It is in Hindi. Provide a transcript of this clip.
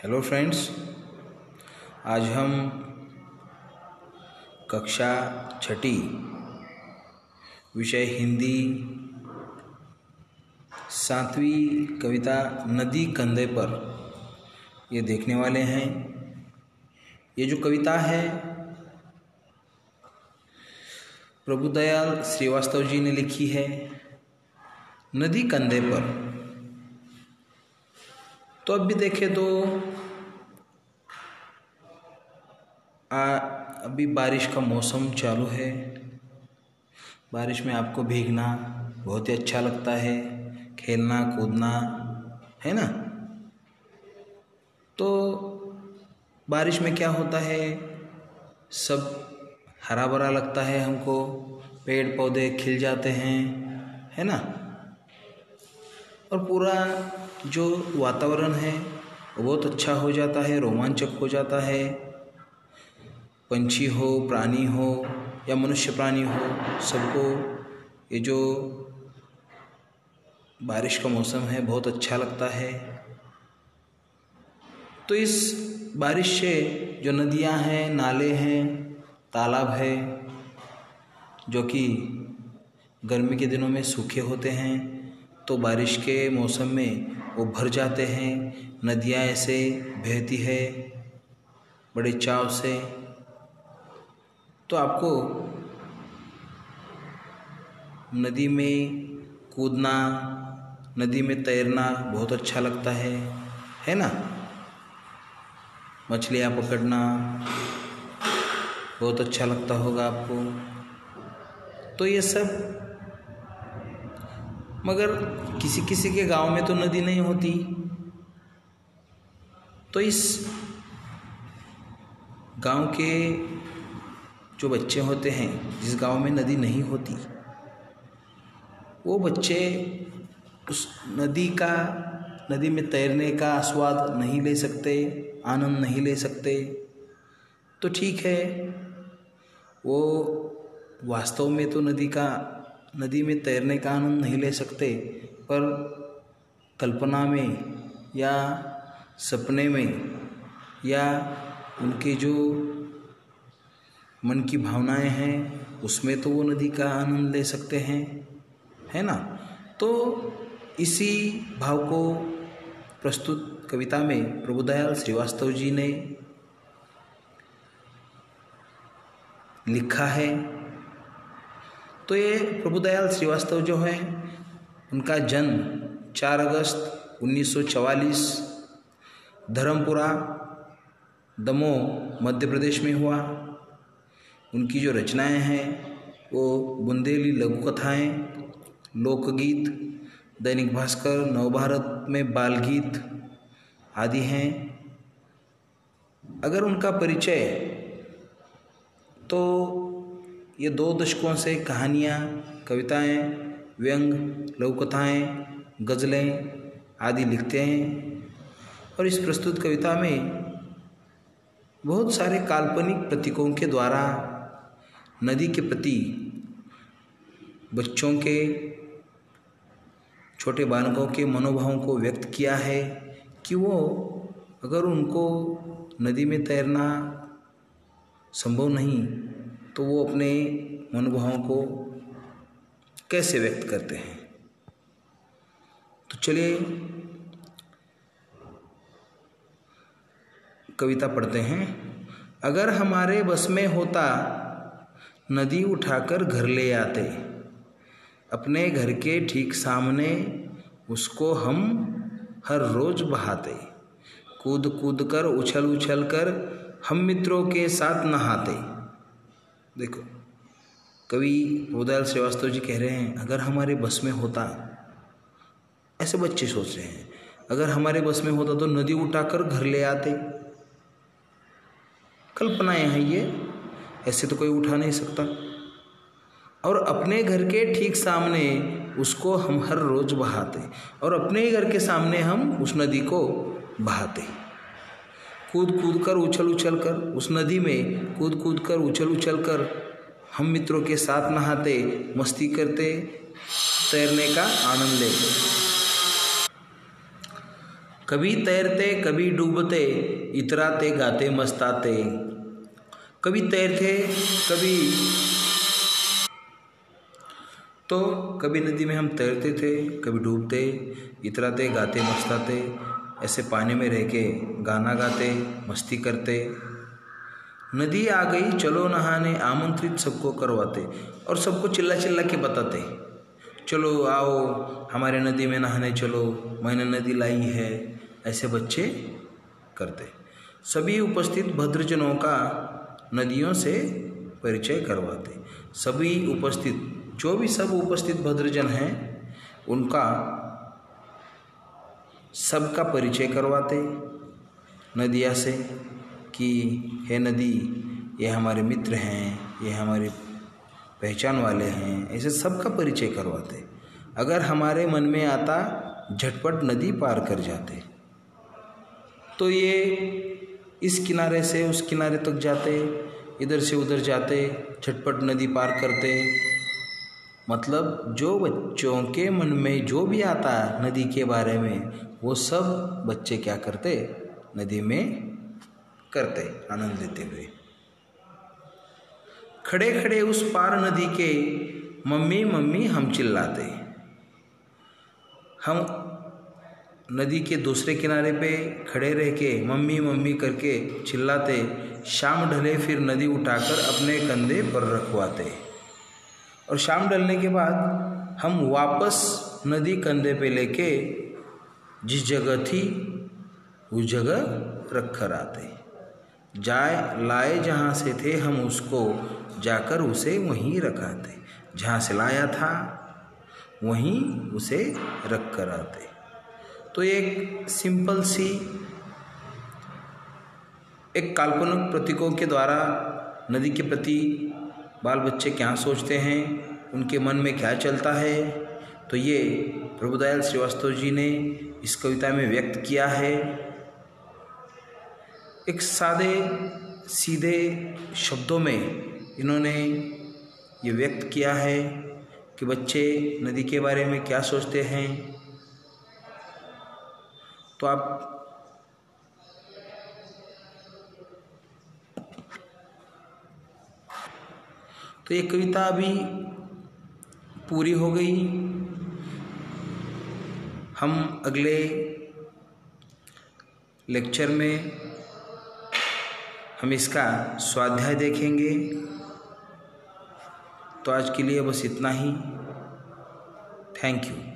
हेलो फ्रेंड्स, आज हम कक्षा छठी विषय हिंदी 7वीं कविता नदी कंधे पर ये देखने वाले हैं। ये जो कविता है प्रभुदयाल श्रीवास्तव जी ने लिखी है नदी कंधे पर। तो अब भी देखें तो अभी बारिश का मौसम चालू है। बारिश में आपको भीगना बहुत ही अच्छा लगता है, खेलना कूदना, है ना। तो बारिश में क्या होता है, सब हरा भरा लगता है हमको, पेड़ पौधे खिल जाते हैं, है ना। और पूरा जो वातावरण है वो बहुत अच्छा हो जाता है, रोमांचक हो जाता है। पंछी हो, प्राणी हो या मनुष्य प्राणी हो, सबको ये जो बारिश का मौसम है बहुत अच्छा लगता है। तो इस बारिश से जो नदियां हैं, नाले हैं, तालाब है, जो कि गर्मी के दिनों में सूखे होते हैं, तो बारिश के मौसम में वो भर जाते हैं। नदियां ऐसे बहती है बड़े चाव से। तो आपको नदी में कूदना, नदी में तैरना बहुत अच्छा लगता है ना। मछलियाँ पकड़ना बहुत अच्छा लगता होगा आपको। तो ये सब, मगर किसी किसी के गांव में तो नदी नहीं होती। तो इस गांव के जो बच्चे होते हैं, जिस गांव में नदी नहीं होती, वो बच्चे उस नदी में तैरने का आस्वाद नहीं ले सकते, आनंद नहीं ले सकते। तो ठीक है, वो वास्तव में तो नदी में तैरने का आनंद नहीं ले सकते, पर कल्पना में या सपने में या उनके जो मन की भावनाएं हैं उसमें तो वो नदी का आनंद ले सकते हैं, है ना। तो इसी भाव को प्रस्तुत कविता में प्रभुदयाल श्रीवास्तव जी ने लिखा है। तो ये प्रभुदयाल श्रीवास्तव जो है, उनका जन्म 4 अगस्त 1944 धर्मपुरा, दमोह, मध्य प्रदेश में हुआ। उनकी जो रचनाएं हैं वो बुंदेली लघु कथाएँ, लोकगीत, दैनिक भास्कर, नवभारत में बाल गीत आदि हैं। अगर उनका परिचय, तो ये 2 दशकों से कहानियाँ, कविताएं, व्यंग, लघु कथाएँ, गज़लें आदि लिखते हैं। और इस प्रस्तुत कविता में बहुत सारे काल्पनिक प्रतीकों के द्वारा नदी के प्रति बच्चों के, छोटे बालकों के मनोभावों को व्यक्त किया है कि वो अगर उनको नदी में तैरना संभव नहीं तो वो अपने मनोभावों को कैसे व्यक्त करते हैं। तो चलिए कविता पढ़ते हैं। अगर हमारे बस में होता नदी उठाकर घर ले आते, अपने घर के ठीक सामने उसको हम हर रोज बहाते, कूद कूद कर, उछल उछल कर हम मित्रों के साथ नहाते। देखो, कवि प्रभुदयाल श्रीवास्तव जी कह रहे हैं अगर हमारे बस में होता, ऐसे बच्चे सोच रहे हैं, अगर हमारे बस में होता तो नदी उठाकर घर ले आते। कल्पनाएं हैं ये, ऐसे तो कोई उठा नहीं सकता। और अपने घर के ठीक सामने उसको हम हर रोज बहाते, और अपने ही घर के सामने हम उस नदी को बहाते। कूद कूद कर, उछल उछल कर, उस नदी में कूद कूद कर, उछल उछल कर हम मित्रों के साथ नहाते, मस्ती करते, तैरने का आनंद लेते। कभी तैरते कभी डूबते, इतराते गाते मस्ताते। कभी तैरते कभी नदी में हम तैरते थे, कभी डूबते, इतराते गाते मस्ताते, ऐसे पानी में रह के गाना गाते, मस्ती करते। नदी आ गई चलो नहाने, आमंत्रित सबको करवाते और सबको चिल्ला चिल्ला के बताते, चलो आओ हमारे नदी में नहाने चलो, मैंने नदी लाई है। ऐसे बच्चे करते। सभी उपस्थित भद्रजनों का नदियों से परिचय करवाते। सभी उपस्थित, जो भी सब उपस्थित भद्रजन हैं उनका सबका परिचय करवाते नदिया से कि हे नदी, ये हमारे मित्र हैं, ये हमारे पहचान वाले हैं, ऐसे सबका परिचय करवाते। अगर हमारे मन में आता झटपट नदी पार कर जाते, तो ये इस किनारे से उस किनारे तक जाते, इधर से उधर जाते, झटपट नदी पार करते। मतलब जो बच्चों के मन में जो भी आता नदी के बारे में, वो सब बच्चे क्या करते, नदी में करते, आनंद लेते हुए। खड़े खड़े उस पार नदी के मम्मी मम्मी हम चिल्लाते। हम नदी के दूसरे किनारे पे खड़े रह के मम्मी मम्मी करके चिल्लाते। शाम ढले फिर नदी उठाकर अपने कंधे पर रखवाते और शाम ढलने के बाद हम वापस नदी कंधे पे लेके जिस जगह थी उस जगह रख कर आते। लाए जहाँ से थे हम उसको जाकर उसे वहीं रखाते, जहाँ से लाया था वहीं उसे रख कर आते। तो एक सिंपल सी एक काल्पनिक प्रतीकों के द्वारा नदी के प्रति बाल बच्चे क्या सोचते हैं, उनके मन में क्या चलता है, तो ये प्रभुदयाल श्रीवास्तव जी ने इस कविता में व्यक्त किया है। एक सादे सीधे शब्दों में इन्होंने ये व्यक्त किया है कि बच्चे नदी के बारे में क्या सोचते हैं। तो ये कविता अभी पूरी हो गई। हम अगले लेक्चर में हम इसका स्वाध्याय देखेंगे। तो आज के लिए बस इतना ही। Thank you.